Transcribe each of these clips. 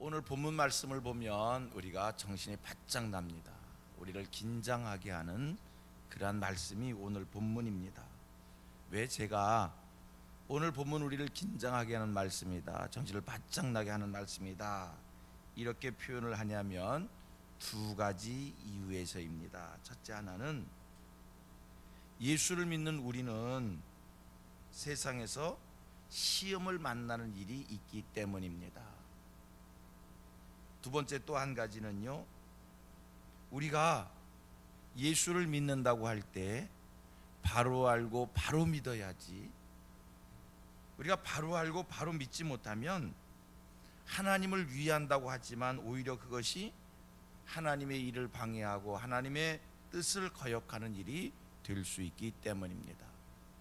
오늘 본문 말씀을 보면 우리가 정신이 바짝 납니다. 우리를 긴장하게 하는 그러한 말씀이 오늘 본문입니다. 왜 제가 오늘 본문 우리를 긴장하게 하는 말씀이다, 정신을 바짝 나게 하는 말씀이다 이렇게 표현을 하냐면 두 가지 이유에서입니다. 첫째 하나는 예수를 믿는 우리는 세상에서 시험을 만나는 일이 있기 때문입니다. 두 번째 또 한 가지는요, 우리가 예수를 믿는다고 할 때 바로 알고 바로 믿어야지, 우리가 바로 알고 바로 믿지 못하면 하나님을 위한다고 하지만 오히려 그것이 하나님의 일을 방해하고 하나님의 뜻을 거역하는 일이 될 수 있기 때문입니다.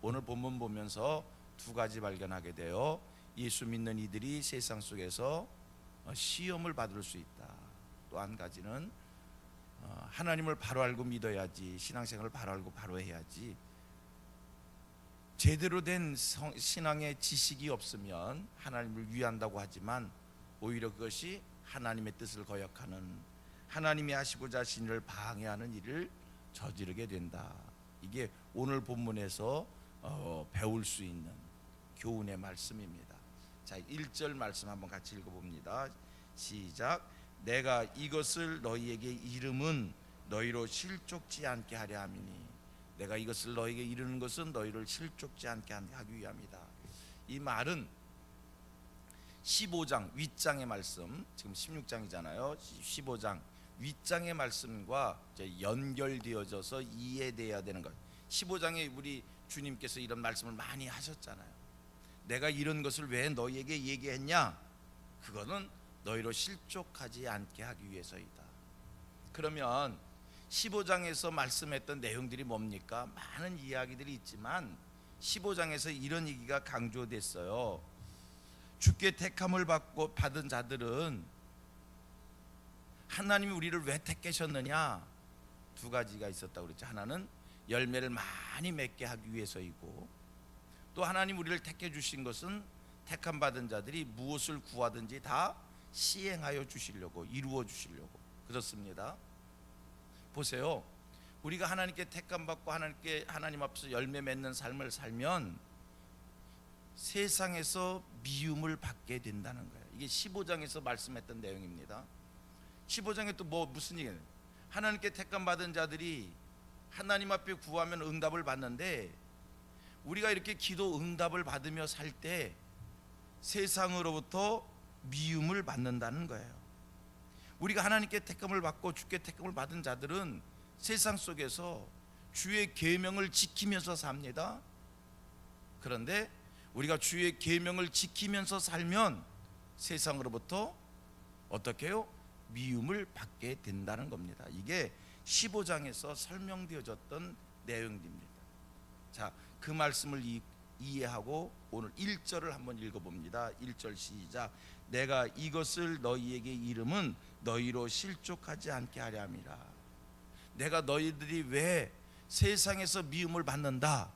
오늘 본문 보면서 두 가지 발견하게 되어 예수 믿는 이들이 세상 속에서 시험을 받을 수 있다. 또 한 가지는 하나님을 바로 알고 믿어야지, 신앙생활을 바로 알고 바로 해야지, 제대로 된 신앙의 지식이 없으면 하나님을 위한다고 하지만 오히려 그것이 하나님의 뜻을 거역하는, 하나님이 하시고자 하신 일을 방해하는 일을 저지르게 된다. 이게 오늘 본문에서 배울 수 있는 교훈의 말씀입니다. 자, 1절 말씀 한번 같이 읽어봅니다. 시작. 내가 이것을 너희에게 이름은 너희로 실족지 않게 하려 함이니. 내가 이것을 너희에게 이르는 것은 너희를 실족지 않게 하기 위함이다. 이 말은 15장 윗장의 말씀, 지금 16장이잖아요. 15장 윗장의 말씀과 연결되어져서 이해돼야 되는 것. 15장에 우리 주님께서 이런 말씀을 많이 하셨잖아요. 내가 이런 것을 왜 너희에게 얘기했냐? 그거는 너희로 실족하지 않게 하기 위해서이다. 그러면 15장에서 말씀했던 내용들이 뭡니까? 많은 이야기들이 있지만 15장에서 이런 얘기가 강조됐어요. 주께 택함을 받은 자들은, 하나님이 우리를 왜 택하셨느냐? 두 가지가 있었다고 그랬죠. 하나는 열매를 많이 맺게 하기 위해서이고, 또 하나님 우리를 택해 주신 것은 택함 받은 자들이 무엇을 구하든지 다 시행하여 주시려고, 이루어 주시려고. 그렇습니다. 보세요. 우리가 하나님께 택함 받고 하나님 앞에서 열매 맺는 삶을 살면 세상에서 미움을 받게 된다는 거예요. 이게 15장에서 말씀했던 내용입니다. 15장에 또 무슨 얘기예요? 하나님께 택함 받은 자들이 하나님 앞에 구하면 응답을 받는데, 우리가 이렇게 기도 응답을 받으며 살 때 세상으로부터 미움을 받는다는 거예요. 우리가 하나님께 택함을 받고 주께 택함을 받은 자들은 세상 속에서 주의 계명을 지키면서 삽니다. 그런데 우리가 주의 계명을 지키면서 살면 세상으로부터 어떻게 해요? 미움을 받게 된다는 겁니다. 이게 15장에서 설명되어졌던 내용입니다. 자, 그 말씀을 이해하고 오늘 1절을 한번 읽어봅니다. 1절 시작. 내가 이것을 너희에게 이름은 너희로 실족하지 않게 하려 함이라. 내가 너희들이 왜 세상에서 미움을 받는다,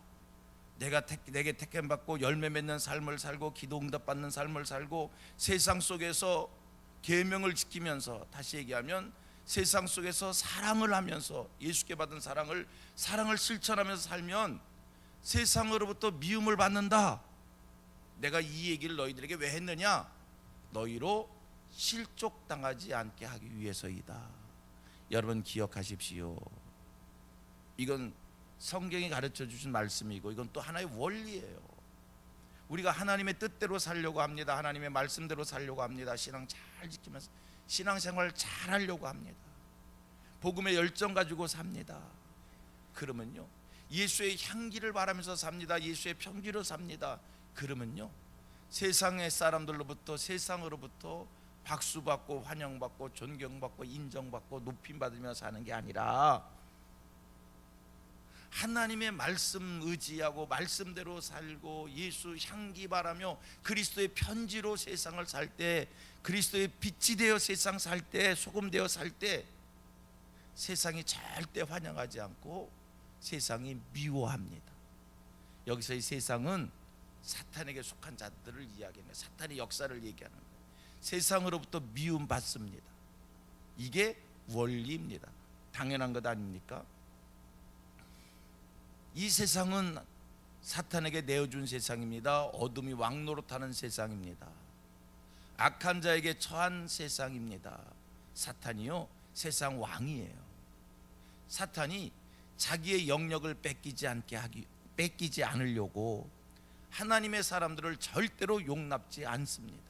내게 택함 받고 열매 맺는 삶을 살고 기도 응답 받는 삶을 살고 세상 속에서 계명을 지키면서, 다시 얘기하면 세상 속에서 사랑을 하면서 예수께 받은 사랑을 실천하면서 살면 세상으로부터 미움을 받는다. 내가 이 얘기를 너희들에게 왜 했느냐? 너희로 실족당하지 않게 하기 위해서이다. 여러분 기억하십시오. 이건 성경이 가르쳐 주신 말씀이고 이건 또 하나의 원리예요. 우리가 하나님의 뜻대로 살려고 합니다. 하나님의 말씀대로 살려고 합니다. 신앙 잘 지키면서 신앙생활 잘 하려고 합니다. 복음의 열정 가지고 삽니다. 그러면요, 예수의 향기를 바라면서 삽니다. 예수의 편지로 삽니다. 그러면요, 세상의 사람들로부터, 세상으로부터 박수받고 환영받고 존경받고 인정받고 높임받으며 사는 게 아니라 하나님의 말씀 의지하고 말씀대로 살고 예수 향기 바라며 그리스도의 편지로 세상을 살 때, 그리스도의 빛이 되어 세상 살 때, 소금 되어 살 때 세상이 절대 환영하지 않고 세상이 미워합니다. 여기서 이 세상은 사탄에게 속한 자들을 이야기하는, 사탄의 역사를 얘기하는 거예요. 세상으로부터 미움받습니다. 이게 원리입니다. 당연한 것 아닙니까? 이 세상은 사탄에게 내어준 세상입니다. 어둠이 왕노릇하는 세상입니다. 악한 자에게 처한 세상입니다. 사탄이요, 세상 왕이에요. 사탄이 자기의 영역을 뺏기지 않으려고 하나님의 사람들을 절대로 용납지 않습니다.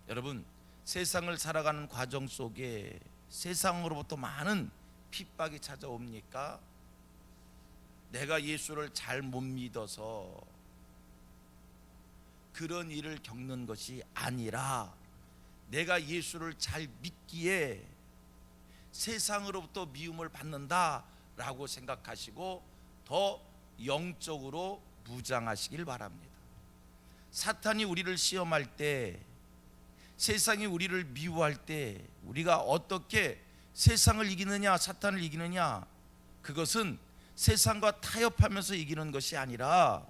여러분, 세상을 살아가는 과정 속에 세상으로부터 많은 핍박이 찾아옵니까? 내가 예수를 잘 못 믿어서 그런 일을 겪는 것이 아니라 내가 예수를 잘 믿기에 세상으로부터 미움을 받는다라고 생각하시고 더 영적으로 무장하시길 바랍니다. 사탄이 우리를 시험할 때, 세상이 우리를 미워할 때 우리가 어떻게 세상을 이기느냐, 사탄을 이기느냐, 그것은 세상과 타협하면서 이기는 것이 아니라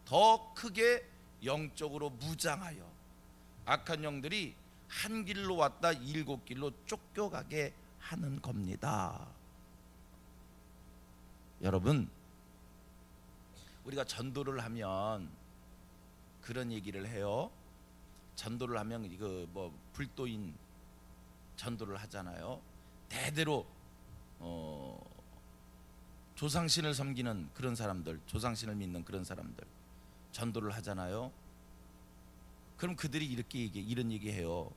더 크게 영적으로 무장하여 악한 영들이 한 길로 왔다 7길로 쫓겨가게 하는 겁니다. 여러분, 우리가 전도를 하면 그런 얘기를 해요. 전도를 하면 이거 불도인 전도를 하잖아요. 대대로 조상신을 섬기는 그런 사람들, 조상신을 믿는 그런 사람들 전도를 하잖아요. 그럼 그들이 이런 얘기해요.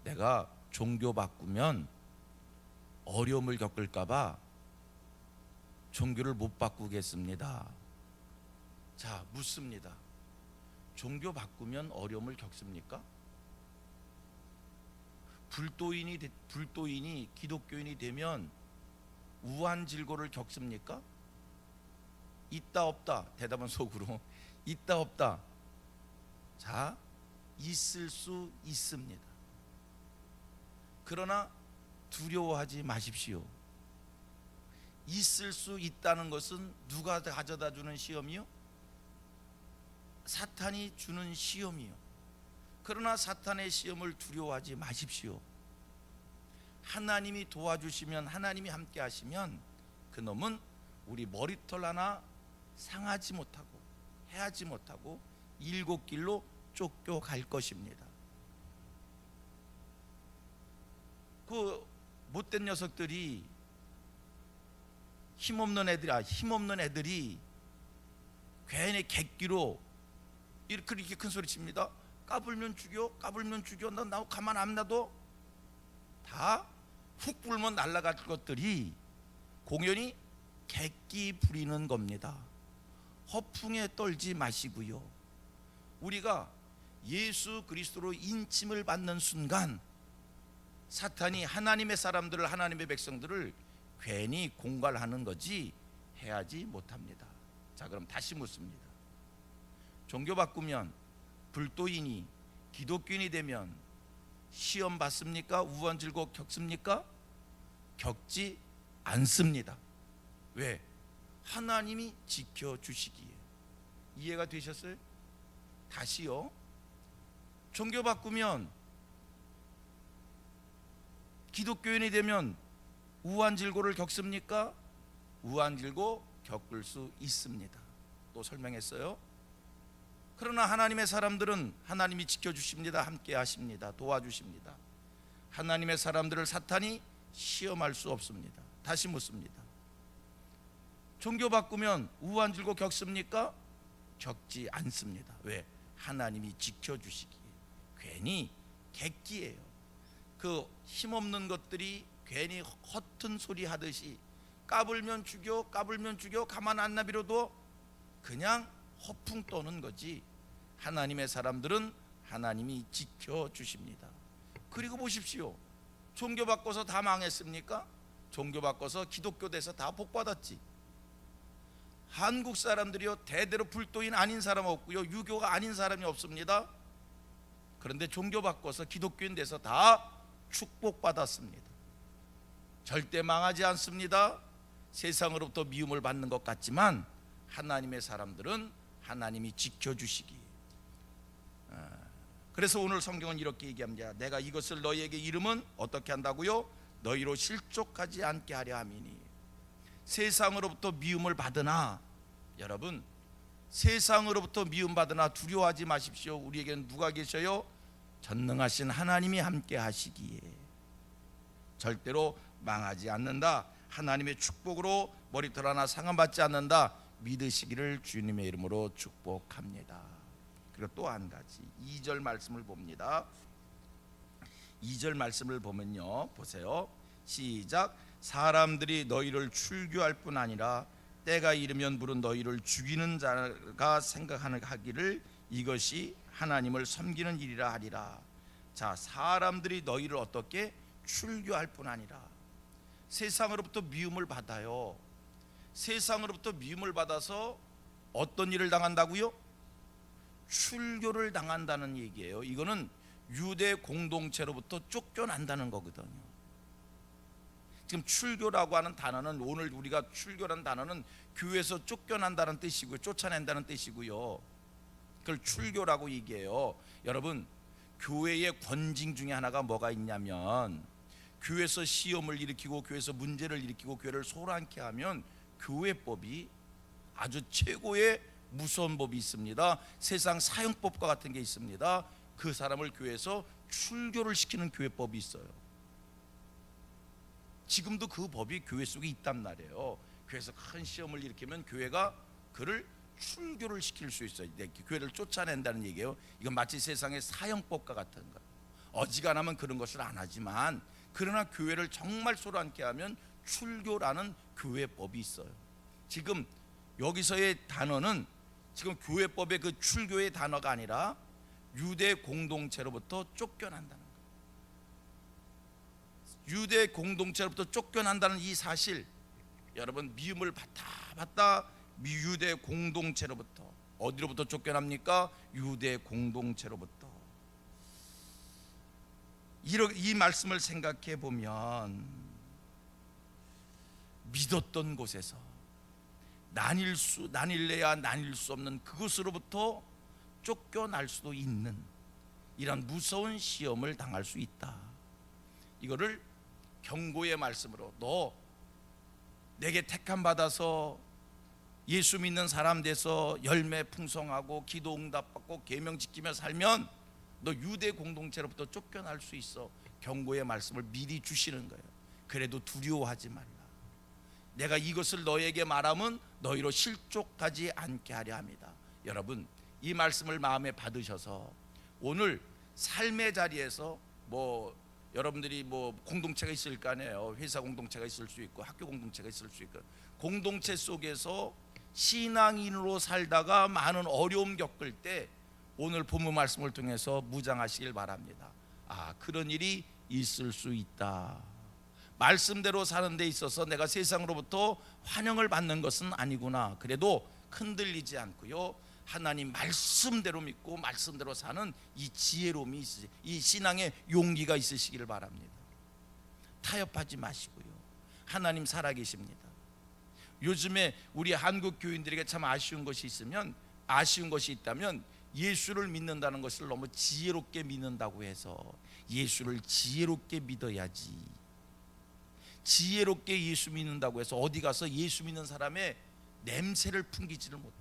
내가 종교 바꾸면 어려움을 겪을까봐 종교를 못 바꾸겠습니다. 자, 묻습니다. 종교 바꾸면 어려움을 겪습니까? 불도인이 기독교인이 되면 우환질고를 겪습니까? 있다 없다. 대답은 속으로 있다 없다. 자, 있을 수 있습니다. 그러나 두려워하지 마십시오. 있을 수 있다는 것은 누가 가져다 주는 시험이요? 사탄이 주는 시험이요. 그러나 사탄의 시험을 두려워하지 마십시오. 하나님이 도와주시면, 하나님이 함께 하시면 그 놈은 우리 머리털 하나 상하지 못하고 해하지 못하고 7길로 쫓겨갈 것입니다. 그 못된 녀석들이 힘없는 애들이 괜히 객기로 이렇게 큰 소리 칩니다. 까불면 죽여, 까불면 죽여. 나 가만 안 놔둬. 다 훅 불면 날아갈 것들이 공연히 객기 부리는 겁니다. 허풍에 떨지 마시고요. 우리가 예수 그리스도로 인침을 받는 순간 사탄이 하나님의 사람들을, 하나님의 백성들을 괜히 공갈하는 거지 해하지 못합니다. 자, 그럼 다시 묻습니다. 종교 바꾸면, 불도인이 기독교인이 되면 시험 받습니까? 우환질고 겪습니까? 겪지 않습니다. 왜? 하나님이 지켜주시기에. 이해가 되셨어요? 다시요. 종교 바꾸면, 기독교인이 되면 우환질고를 겪습니까? 우환질고 겪을 수 있습니다. 또 설명했어요. 그러나 하나님의 사람들은 하나님이 지켜주십니다. 함께 하십니다. 도와주십니다. 하나님의 사람들을 사탄이 시험할 수 없습니다. 다시 묻습니다. 종교 바꾸면 우환질고 겪습니까? 겪지 않습니다. 왜? 하나님이 지켜주시기에. 괜히 객기예요. 그 힘없는 것들이 괜히 허튼 소리 하듯이 까불면 죽여, 까불면 죽여, 가만 안 놔비려도 그냥 허풍 떠는 거지. 하나님의 사람들은 하나님이 지켜주십니다. 그리고 보십시오. 종교 바꿔서 다 망했습니까? 종교 바꿔서 기독교 돼서 다 복받았지. 한국 사람들이요, 대대로 불도인 아닌 사람 없고요, 유교가 아닌 사람이 없습니다. 그런데 종교 바꿔서 기독교인 돼서 다 축복받았습니다. 절대 망하지 않습니다. 세상으로부터 미움을 받는 것 같지만 하나님의 사람들은 하나님이 지켜주시기. 그래서 오늘 성경은 이렇게 얘기합니다. 내가 이것을 너희에게 이름은 어떻게 한다고요? 너희로 실족하지 않게 하려 함이니. 세상으로부터 미움을 받으나, 여러분, 세상으로부터 미움받으나 두려워하지 마십시오. 우리에게는 누가 계셔요? 전능하신 하나님이 함께 하시기에 절대로 망하지 않는다. 하나님의 축복으로 머리털 하나 상함받지 않는다. 믿으시기를 주님의 이름으로 축복합니다. 그리고 또 한 가지 2절 말씀을 봅니다. 2절 말씀을 보면요, 보세요. 시작. 사람들이 너희를 출교할 뿐 아니라 때가 이르면 물은 너희를 죽이는 자가 생각하기를 이것이 하나님을 섬기는 일이라 하리라. 자, 사람들이 너희를 어떻게 출교할 뿐 아니라 세상으로부터 미움을 받아요. 세상으로부터 미움을 받아서 어떤 일을 당한다고요? 출교를 당한다는 얘기예요. 이거는 유대 공동체로부터 쫓겨난다는 거거든요. 지금 출교라고 하는 단어는, 오늘 우리가 출교라는 단어는 교회에서 쫓겨난다는 뜻이고요, 쫓아낸다는 뜻이고요. 그걸 출교라고 얘기해요. 여러분, 교회의 권징 중에 하나가 뭐가 있냐면, 교회에서 시험을 일으키고 교회에서 문제를 일으키고 교회를 소란케 하면 교회법이 아주 최고의 무서운 법이 있습니다. 세상 사형법과 같은 게 있습니다. 그 사람을 교회에서 출교를 시키는 교회법이 있어요. 지금도 그 법이 교회 속에 있단 말이에요. 교회에서 큰 시험을 일으키면 교회가 그를 출교를 시킬 수 있어요. 교회를 쫓아낸다는 얘기예요. 이건 마치 세상의 사형법과 같은 거. 어지간하면 그런 것을 안 하지만, 그러나 교회를 정말 소란케 하면 출교라는 교회법이 있어요. 지금 여기서의 단어는 지금 교회법의 그 출교의 단어가 아니라 유대 공동체로부터 쫓겨난다는 거예요. 유대 공동체로부터 쫓겨난다는 이 사실, 여러분, 미움을 받다 유대 공동체로부터, 어디로부터 쫓겨납니까? 유대 공동체로부터. 이 말씀을 생각해 보면 믿었던 곳에서 나뉠래야 나뉠 수 없는 그것으로부터 쫓겨날 수도 있는 이런 무서운 시험을 당할 수 있다. 이거를 경고의 말씀으로, 너 내게 택함 받아서 예수 믿는 사람 돼서 열매 풍성하고 기도 응답받고 계명 지키며 살면 너 유대 공동체로부터 쫓겨날 수 있어. 경고의 말씀을 미리 주시는 거예요. 그래도 두려워하지 말라. 내가 이것을 너에게 말하면 너희로 실족하지 않게 하려 합니다. 여러분, 이 말씀을 마음에 받으셔서 오늘 삶의 자리에서 여러분들이 공동체가 있을 거 아니에요. 회사 공동체가 있을 수 있고 학교 공동체가 있을 수 있고, 공동체 속에서 신앙인으로 살다가 많은 어려움 겪을 때 오늘 본문 말씀을 통해서 무장하시길 바랍니다. 그런 일이 있을 수 있다. 말씀대로 사는 데 있어서 내가 세상으로부터 환영을 받는 것은 아니구나. 그래도 흔들리지 않고요, 하나님 말씀대로 믿고 말씀대로 사는 이 지혜로움이 있으시, 이 신앙의 용기가 있으시기를 바랍니다. 타협하지 마시고요, 하나님 살아계십니다. 요즘에 우리 한국 교인들에게 참 아쉬운 것이 있다면 예수를 믿는다는 것을 너무 지혜롭게 믿는다고 해서, 예수를 지혜롭게 믿어야지, 지혜롭게 예수 믿는다고 해서 어디 가서 예수 믿는 사람의 냄새를 풍기지를 못해.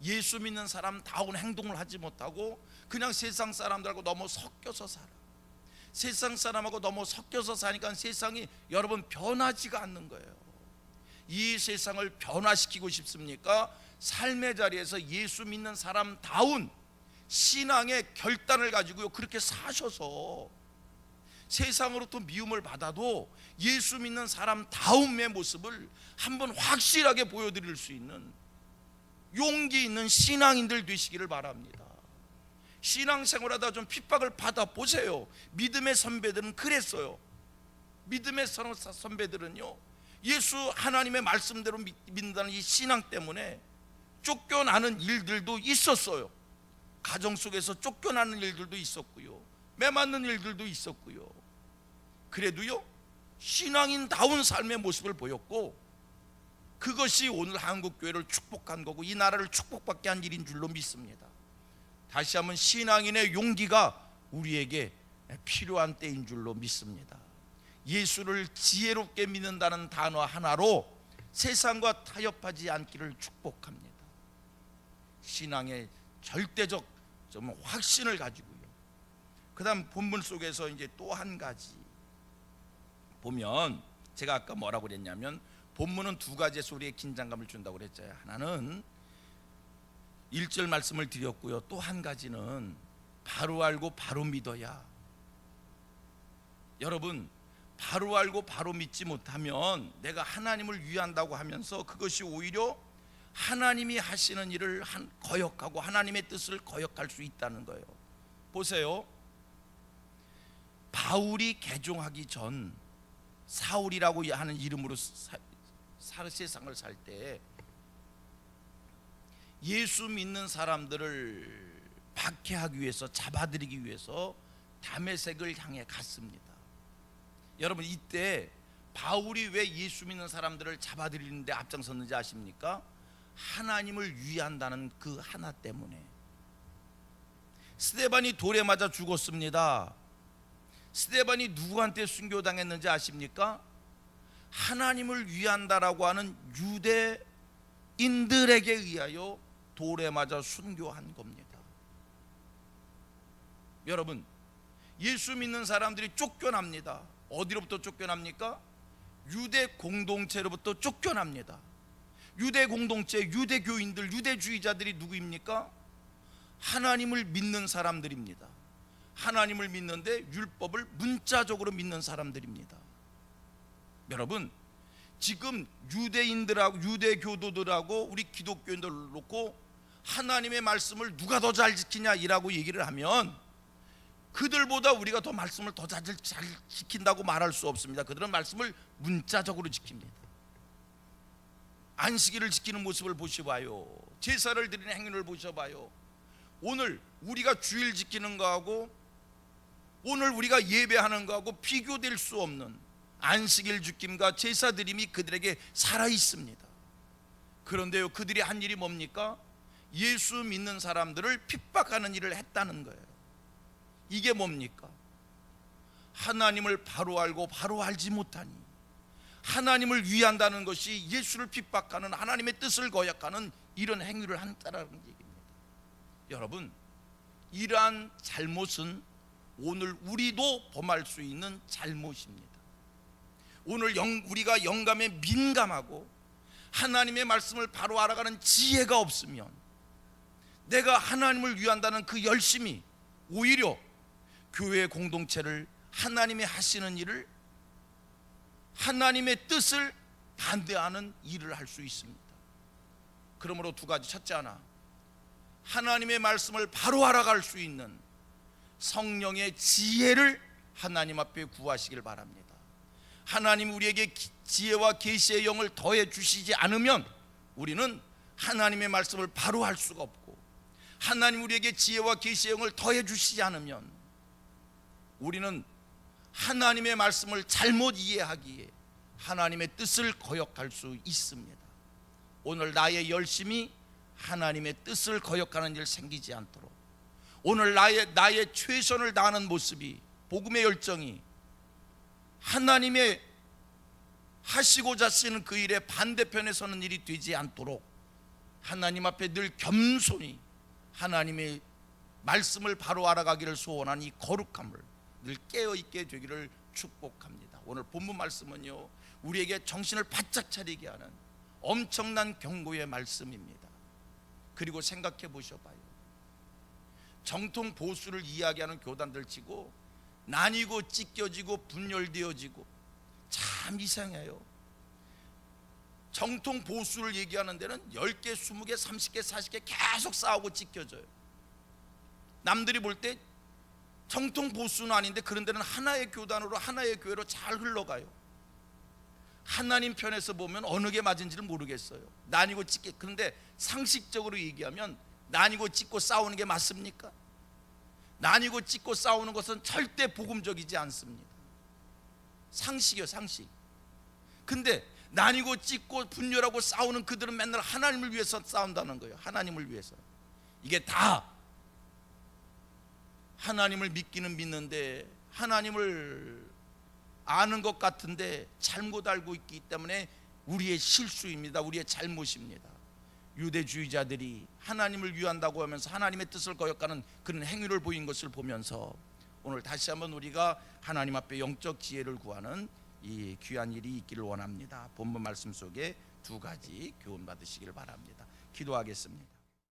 예수 믿는 사람다운 행동을 하지 못하고 그냥 세상 사람들하고 너무 섞여서 살아. 세상 사람하고 너무 섞여서 사니까 세상이, 여러분, 변하지가 않는 거예요. 이 세상을 변화시키고 싶습니까? 삶의 자리에서 예수 믿는 사람다운 신앙의 결단을 가지고요, 그렇게 사셔서 세상으로부터 미움을 받아도 예수 믿는 사람다움의 모습을 한번 확실하게 보여드릴 수 있는 용기 있는 신앙인들 되시기를 바랍니다. 신앙생활하다 좀 핍박을 받아보세요. 믿음의 선배들은 그랬어요. 믿음의 선배들은요, 예수 하나님의 말씀대로 믿는다는 이 신앙 때문에 쫓겨나는 일들도 있었어요. 가정 속에서 쫓겨나는 일들도 있었고요, 매맞는 일들도 있었고요. 그래도요, 신앙인다운 삶의 모습을 보였고, 그것이 오늘 한국 교회를 축복한 거고 이 나라를 축복받게 한 일인 줄로 믿습니다. 다시 한번 신앙인의 용기가 우리에게 필요한 때인 줄로 믿습니다. 예수를 지혜롭게 믿는다는 단어 하나로 세상과 타협하지 않기를 축복합니다. 신앙의 절대적 좀 확신을 가지고요. 그 다음 본문 속에서 이제 또 한 가지 보면, 제가 아까 뭐라고 그랬냐면 본문은 두 가지 소리에 긴장감을 준다고 그랬잖아요. 하나는 1절 말씀을 드렸고요. 또 한 가지는 바로 알고 바로 믿어야. 여러분, 바로 알고 바로 믿지 못하면 내가 하나님을 위한다고 하면서 그것이 오히려 하나님이 하시는 일을 거역하고 하나님의 뜻을 거역할 수 있다는 거예요. 보세요. 바울이 개종하기 전 사울이라고 하는 이름으로 세상을 살 때 예수 믿는 사람들을 박해하기 위해서, 잡아들이기 위해서 다메섹을 향해 갔습니다. 여러분, 이때 바울이 왜 예수 믿는 사람들을 잡아들이는데 앞장섰는지 아십니까? 하나님을 위한다는 그 하나 때문에. 스데반이 돌에 맞아 죽었습니다. 스데반이 누구한테 순교당했는지 아십니까? 하나님을 위한다라고 하는 유대인들에게 의하여 돌에 맞아 순교한 겁니다. 여러분, 예수 믿는 사람들이 쫓겨납니다. 어디로부터 쫓겨납니까? 유대 공동체로부터 쫓겨납니다. 유대 공동체, 유대 교인들, 유대주의자들이 누구입니까? 하나님을 믿는 사람들입니다. 하나님을 믿는데 율법을 문자적으로 믿는 사람들입니다. 여러분, 지금 유대인들하고 유대 교도들하고 우리 기독교인들을 놓고 하나님의 말씀을 누가 더 잘 지키냐라고 얘기를 하면 그들보다 우리가 더 말씀을 더 잘 지킨다고 말할 수 없습니다. 그들은 말씀을 문자적으로 지킵니다. 안식일을 지키는 모습을 보셔봐요. 제사를 드리는 행위를 보셔봐요. 오늘 우리가 주일 지키는 거하고 오늘 우리가 예배하는 거하고 비교될 수 없는 안식일 지킴과 제사 드림이 그들에게 살아 있습니다. 그런데요, 그들이 한 일이 뭡니까? 예수 믿는 사람들을 핍박하는 일을 했다는 거예요. 이게 뭡니까? 하나님을 바로 알고 바로 알지 못하니 하나님을 위한다는 것이 예수를 핍박하는, 하나님의 뜻을 거역하는 이런 행위를 한다라는 얘기입니다. 여러분, 이러한 잘못은 오늘 우리도 범할 수 있는 잘못입니다. 오늘 우리가 영감에 민감하고 하나님의 말씀을 바로 알아가는 지혜가 없으면 내가 하나님을 위한다는 그 열심이 오히려 교회 공동체를, 하나님이 하시는 일을, 하나님의 뜻을 반대하는 일을 할 수 있습니다. 그러므로 두 가지, 첫째 하나, 하나님의 말씀을 바로 알아갈 수 있는 성령의 지혜를 하나님 앞에 구하시길 바랍니다. 하나님 우리에게 지혜와 계시의 영을 더해 주시지 않으면 우리는 하나님의 말씀을 바로 할 수가 없고, 하나님 우리에게 지혜와 계시의 영을 더해 주시지 않으면 우리는 하나님의 말씀을 잘못 이해하기에 하나님의 뜻을 거역할 수 있습니다. 오늘 나의 열심이 하나님의 뜻을 거역하는 일 생기지 않도록, 오늘 나의 최선을 다하는 모습이, 복음의 열정이 하나님의 하시고자 하시는 그 일의 반대편에 서는 일이 되지 않도록 하나님 앞에 늘 겸손히 하나님의 말씀을 바로 알아가기를 소원한 이 거룩함을 늘 깨어있게 되기를 축복합니다. 오늘 본문 말씀은요, 우리에게 정신을 바짝 차리게 하는 엄청난 경고의 말씀입니다. 그리고 생각해 보셔봐요. 정통 보수를 이야기하는 교단들 치고 나뉘고 찢겨지고 분열되어지고 참 이상해요. 정통 보수를 얘기하는 데는 10개, 20개, 30개, 40개 계속 싸우고 찢겨져요. 남들이 볼 때 정통 보수는 아닌데 그런 데는 하나의 교단으로, 하나의 교회로 잘 흘러가요. 하나님 편에서 보면 어느 게 맞은지를 모르겠어요. 나뉘고 찢게. 그런데 상식적으로 얘기하면 나뉘고 찢고 싸우는 게 맞습니까? 나뉘고 찢고 싸우는 것은 절대 복음적이지 않습니다. 상식이요, 상식. 근데 나뉘고 찢고 분열하고 싸우는 그들은 맨날 하나님을 위해서 싸운다는 거예요. 하나님을 위해서. 이게 다 하나님을 믿기는 믿는데 하나님을 아는 것 같은데 잘못 알고 있기 때문에 우리의 실수입니다. 우리의 잘못입니다. 유대주의자들이 하나님을 위한다고 하면서 하나님의 뜻을 거역하는 그런 행위를 보인 것을 보면서 오늘 다시 한번 우리가 하나님 앞에 영적 지혜를 구하는 이 귀한 일이 있기를 원합니다. 본문 말씀 속에 두 가지 교훈 받으시길 바랍니다. 기도하겠습니다.